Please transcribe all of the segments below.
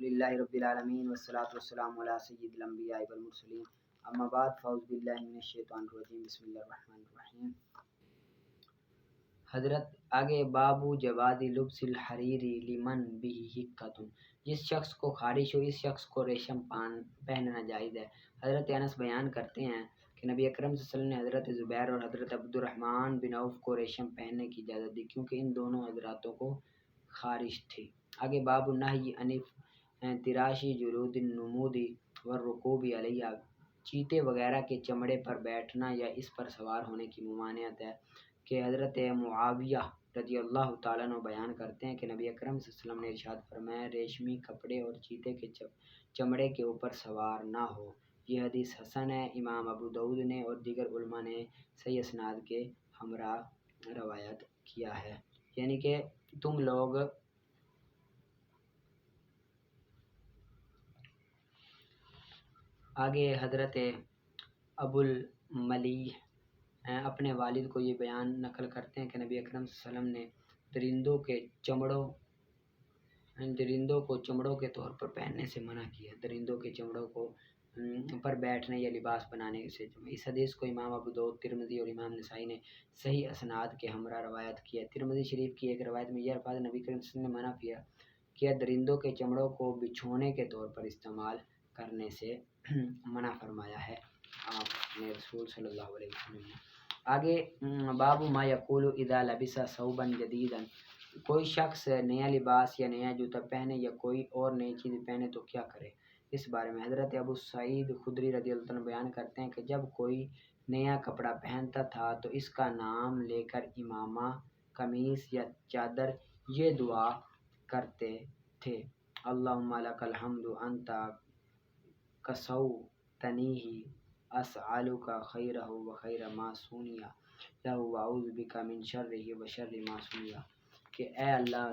للہ رب العالمین والصلاة والسلام علی سید الانبیاء والمرسلین اما بعد فاعوذ باللہ من الشیطان الرجیم بسم اللہ الرحمن الرحیم۔ حضرت آگے بابو جواز لبس الحریری لمن بھی حکت، جس شخص کو خارش ہو اس شخص کو ریشم پہننا جائز ہے۔ حضرت انس بیان کرتے ہیں کہ نبی اکرم صلی اللہ علیہ وسلم نے حضرت زبیر اور حضرت عبد الرحمن بن عوف کو ریشم پہننے کی اجازت دی کیونکہ ان دونوں حضراتوں کو خارش تھی۔ آگے باب النہی عن تراشی جلود النمود والرکوب علیہ، چیتے وغیرہ کے چمڑے پر بیٹھنا یا اس پر سوار ہونے کی ممانعت ہے کہ حضرت معاویہ رضی اللہ تعالیٰ عنہ بیان کرتے ہیں کہ نبی اکرم صلی اللہ علیہ وسلم نے ارشاد فرمایا ریشمی کپڑے اور چیتے کے چمڑے کے اوپر سوار نہ ہو۔ یہ حدیث حسن ہے۔ امام ابو داؤد نے اور دیگر علماء نے صحیح اسناد کے ہمراہ روایت کیا ہے، یعنی کہ تم لوگ آگے حضرت ابو الملیح اپنے والد کو یہ بیان نقل کرتے ہیں کہ نبی اکرم صلی اللہ علیہ وسلم نے درندوں کو چمڑوں کے طور پر پہننے سے منع کیا، درندوں کے چمڑوں کو پر بیٹھنے یا لباس بنانے سے۔ اس حدیث کو امام ابو داؤد، ترمذی اور امام نسائی نے صحیح اسناد کے ہمراہ روایت کیا ہے۔ ترمذی شریف کی ایک روایت میں یہ الفاظ نبی کریم صلی اللہ علیہ وسلم نے منع کیا درندوں کے چمڑوں کو بچھونے کے طور پر استعمال کرنے سے منع فرمایا ہے آپ نے رسول صلی اللہ علیہ وسلم نے۔ آگے باب ما یقول اذا لبس ثوبا جدیدا، کوئی شخص نیا لباس یا نیا جوتا پہنے یا کوئی اور نئی چیز پہنے تو کیا کرے، اس بارے میں حضرت ابو سعید خدری رضی اللہ عنہ بیان کرتے ہیں کہ جب کوئی نیا کپڑا پہنتا تھا تو اس کا نام لے کر امامہ، قمیص یا چادر یہ دعا کرتے تھے، اللہم لک الحمد انت کسوتنیہ اسألک خیرہ و خیر ما صنع لہ و اعوذ بک من شرہ و شر ما صنع، کہ اے اللہ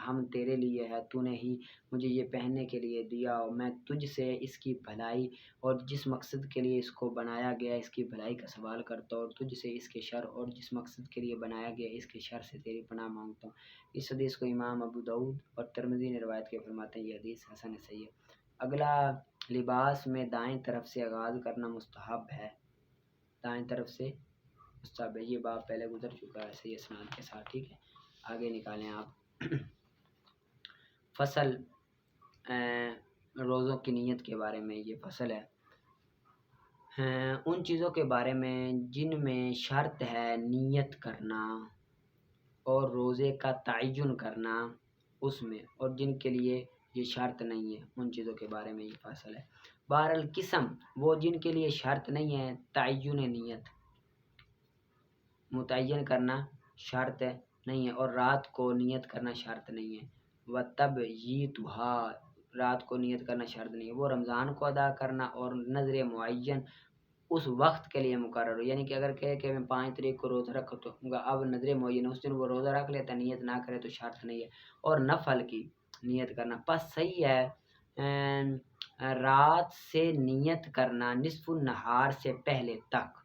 ہم تیرے لیے ہے، تو نے ہی مجھے یہ پہننے کے لیے دیا اور میں تجھ سے اس کی بھلائی اور جس مقصد کے لیے اس کو بنایا گیا اس کی بھلائی کا سوال کرتا ہوں، اور تجھ سے اس کے شر اور جس مقصد کے لیے بنایا گیا اس کے شر سے تیری پناہ مانگتا ہوں۔ اس حدیث کو امام ابو داؤد اور ترمذی نے روایت کے فرماتے ہیں یہ حدیث حسن صحیح ہے۔ اگلا لباس میں دائیں طرف سے آغاز کرنا مستحب ہے، دائیں طرف سے مستحب ہے، یہ باب پہلے گزر چکا ہے صحیح اسناد کے ساتھ، ٹھیک ہے۔ آگے نکالیں آپ فصل روزوں کی نیت کے بارے میں، یہ فصل ہے ان چیزوں کے بارے میں جن میں شرط ہے نیت کرنا اور روزے کا تعین کرنا اس میں، اور جن کے لیے یہ شرط نہیں ہے ان چیزوں کے بارے میں یہ فصل ہے۔ القسم وہ جن کے لیے شرط نہیں ہے تعین نیت، متعین کرنا شرط نہیں ہے، اور رات کو نیت کرنا شرط نہیں ہے، وَتَبْیِیتُھا رات کو نیت کرنا شرط نہیں ہے، وہ رمضان کو ادا کرنا اور نظر معین اس وقت کے لیے مقرر ہو، یعنی کہ اگر کہے کہ میں 5 تاریخ کو روزہ رکھوں گا، اب نظر معین اس دن وہ روزہ رکھ لیتا نیت نہ کرے تو شرط نہیں ہے، اور نفل کی نیت کرنا پس صحیح ہے رات سے نیت کرنا نصف النہار سے پہلے تک،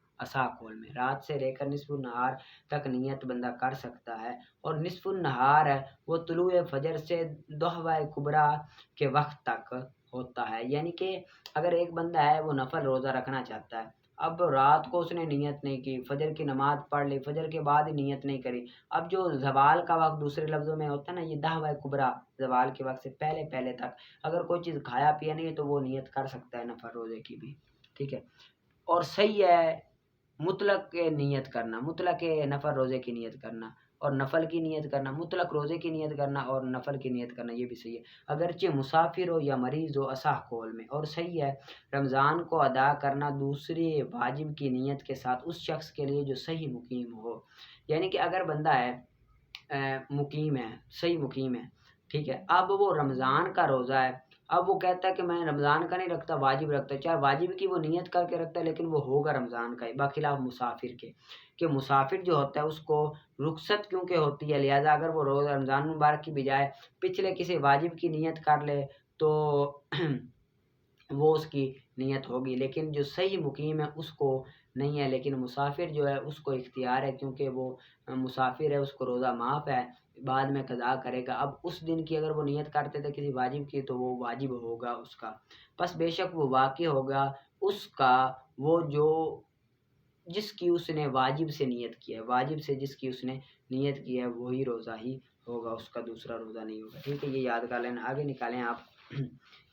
قول میں رات سے لے کر نصف النہار تک نیت بندہ کر سکتا ہے، اور نصف النہار ہے وہ طلوع فجر سے دوحہ کبریٰ کے وقت تک ہوتا ہے، یعنی کہ اگر ایک بندہ ہے وہ نفل روزہ رکھنا چاہتا ہے، اب رات کو اس نے نیت نہیں کی، فجر کی نماز پڑھ لی، فجر کے بعد نیت نہیں کری، اب جو زوال کا وقت دوسرے لفظوں میں ہوتا ہے نا یہ دہوہ کبریٰ، زوال کے وقت سے پہلے تک اگر کوئی چیز کھایا پیا نہیں ہے تو وہ نیت کر سکتا ہے نفل روزے کی بھی، ٹھیک ہے۔ اور صحیح ہے مطلق نیت کرنا، مطلق نفل روزے کی نیت کرنا اور نفل کی نیت کرنا، مطلق روزے کی نیت کرنا اور نفل کی نیت کرنا یہ بھی صحیح ہے، اگرچہ مسافر ہو یا مریض ہو قول میں، اور صحیح ہے رمضان کو ادا کرنا دوسری واجب کی نیت کے ساتھ اس شخص کے لیے جو صحیح مقیم ہو، یعنی کہ اگر بندہ ہے مقیم ہے، صحیح مقیم ہے، ٹھیک ہے، اب وہ رمضان کا روزہ ہے، اب وہ کہتا ہے کہ میں رمضان کا نہیں رکھتا واجب رکھتا ہے، چاہے واجب کی وہ نیت کر کے رکھتا ہے لیکن وہ ہوگا رمضان کا ہی، بخلاف مسافر کے، کہ مسافر جو ہوتا ہے اس کو رخصت کیونکہ ہوتی ہے، لہذا اگر وہ روزہ رمضان مبارک کی بجائے پچھلے کسی واجب کی نیت کر لے تو وہ اس کی نیت ہوگی، لیکن جو صحیح مقیم ہے اس کو نہیں ہے، لیکن مسافر جو ہے اس کو اختیار ہے، کیونکہ وہ مسافر ہے، اس کو روزہ معاف ہے، بعد میں قضا کرے گا۔ اب اس دن کی اگر وہ نیت کرتے تھے کسی واجب کی تو وہ واجب ہوگا اس کا، پس بے شک وہ واقع ہوگا اس کا وہ جو جس کی اس نے واجب سے نیت کی ہے، واجب سے جس کی اس نے نیت کی ہے وہی روزہ ہی ہوگا، اس کا دوسرا روزہ نہیں ہوگا۔ ٹھیک ہے، یہ یاد کر لینا۔ آگے نکالیں آپ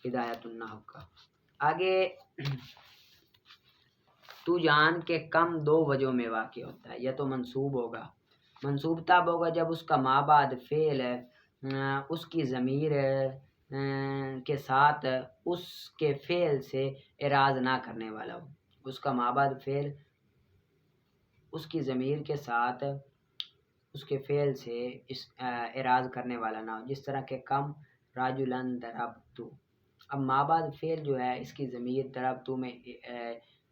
ہدایت النحو کا۔ آگے تو جان کے کم دو وجہوں میں واقع ہوتا ہے، یا تو منصوب ہوگا، منصوب تب ہوگا جب اس کا ما بعد فعل اس کی ضمیر کے ساتھ اس کے فعل سے اعراض نہ کرنے والا ہو، اس کا ما بعد فعل اس کی ضمیر کے ساتھ اس کے فعل سے اعراض کرنے والا نہ ہو، جس طرح کہ کم راجلن ضربتو۔ اب ما بعد فعل جو ہے اس کی ضمیر ضربتو میں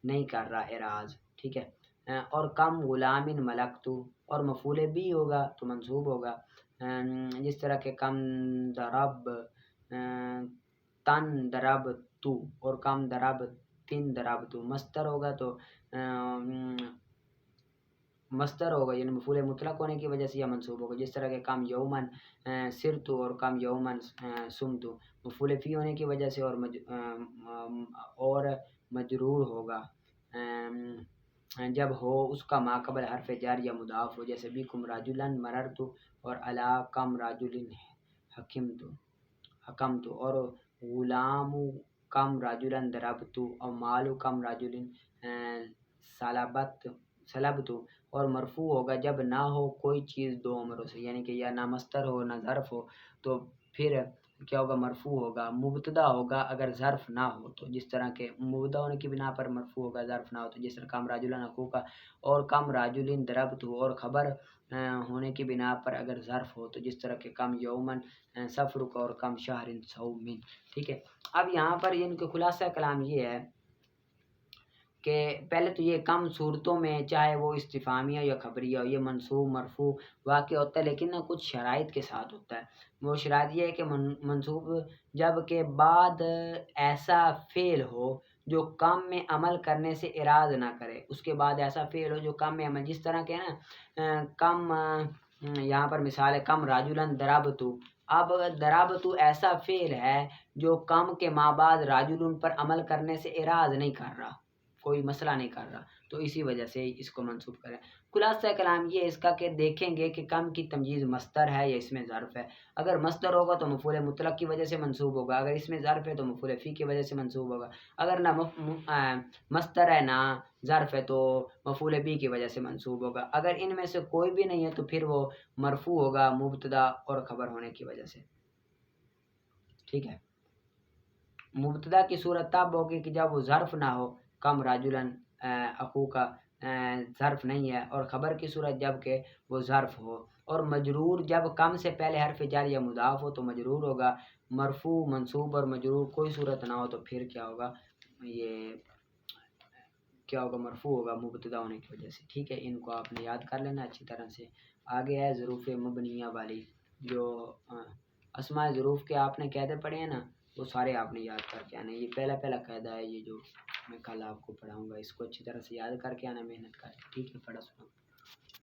نہیں کر رہا اعراض، ٹھیک ہے، اور کم غلامن ملکتو، اور مفعول بھی ہوگا تو منصوب ہوگا، جس طرح کہ کم ضرب تن ضرب تو، اور کم ضرب تن ضرب تو۔ مصدر ہوگا تو مصدر ہوگا یعنی مفعول مطلق ہونے کی وجہ سے یا منصوب ہوگا، جس طرح کہ کم یومن سرتو اور کم یومن سمتو، مفعول فی ہونے کی وجہ سے اور مجرور ہوگا جب ہو اس کا ما قبل حرف جر یا مضاف ہو، جیسے بکم رجلن مررتو اور علی کم رجلن حکمتو، اور غلام کم رجلن ضربتو، اور مال کم رجلن سلبتو، اور مرفوع ہوگا جب نہ ہو کوئی چیز دو عمروں سے، یعنی کہ یا نہ مصدر ہو نہ ظرف ہو تو پھر کیا ہوگا، مرفوع ہوگا۔ مبتدا ہوگا اگر ظرف نہ ہو تو، جس طرح کہ مبتدا ہونے کی بنا پر مرفوع ہوگا ظرف نہ ہو تو، جس طرح کم راجلن اخوکا، اور کم راجلن ضربتو، اور خبر ہونے کی بنا پر اگر ظرف ہو تو، جس طرح کہ کم یومن سفرک اور کم شہرن صومن۔ ٹھیک ہے، اب یہاں پر ان کے خلاصہ کلام یہ ہے کہ پہلے تو یہ کم صورتوں میں چاہے وہ استفہامیہ یا خبریہ ہو، یہ منصوب مرفوع واقع ہوتا ہے، لیکن نہ کچھ شرائط کے ساتھ ہوتا ہے۔ وہ شرائط یہ ہے کہ منصوب جب کہ بعد ایسا فعل ہو جو کم میں عمل کرنے سے اعراض نہ کرے، اس کے بعد ایسا فعل ہو جو کم میں عمل، جس طرح کہ نا کم یہاں پر مثال ہے کم راجلن ضربتو۔ اب ضربتو ایسا فعل ہے جو کم کے ما بعد راجلن پر عمل کرنے سے اعراض نہیں کر رہا، کوئی مسئلہ نہیں کر رہا، تو اسی وجہ سے اس کو منصوب کریں۔ خلاصہ کلام یہ اس کا کہ دیکھیں گے کہ کم کی تمییز مصدر ہے یا اس میں ظرف ہے۔ اگر مصدر ہوگا تو مفعول مطلق کی وجہ سے منصوب ہوگا، اگر اس میں ظرف ہے تو مفعول فی کی وجہ سے منصوب ہوگا، اگر نہ مصدر ہے نہ ظرف ہے تو مفعول بھی کی وجہ سے منصوب ہوگا، اگر ان میں سے کوئی بھی نہیں ہے تو پھر وہ مرفوع ہوگا مبتدا اور خبر ہونے کی وجہ سے۔ ٹھیک ہے، مبتدا کی صورت تب ہوگی کہ جب وہ ظرف نہ ہو، کم راجلن اخو کا ظرف نہیں ہے، اور خبر کی صورت جب کہ وہ ظرف ہو، اور مجرور جب کم سے پہلے حرف جر یا مضاف ہو تو مجرور ہوگا، مرفوع منصوب اور مجرور کوئی صورت نہ ہو تو پھر کیا ہوگا، یہ کیا ہوگا، مرفوع ہوگا مبتدا ہونے کی وجہ سے۔ ٹھیک ہے، ان کو آپ نے یاد کر لینا اچھی طرح سے۔ آگے ہے ظروف مبنیہ والی، جو اسماء ظروف کے آپ نے قاعدے پڑھے ہیں نا، وہ سارے آپ نے یاد کر کے آنا۔ یہ پہلا قاعدہ ہے، یہ جو میں کل آپ کو پڑھاؤں گا، اس کو اچھی طرح سے یاد کر کے آنا، محنت کر کے۔ ٹھیک ہے، پڑھا سنا۔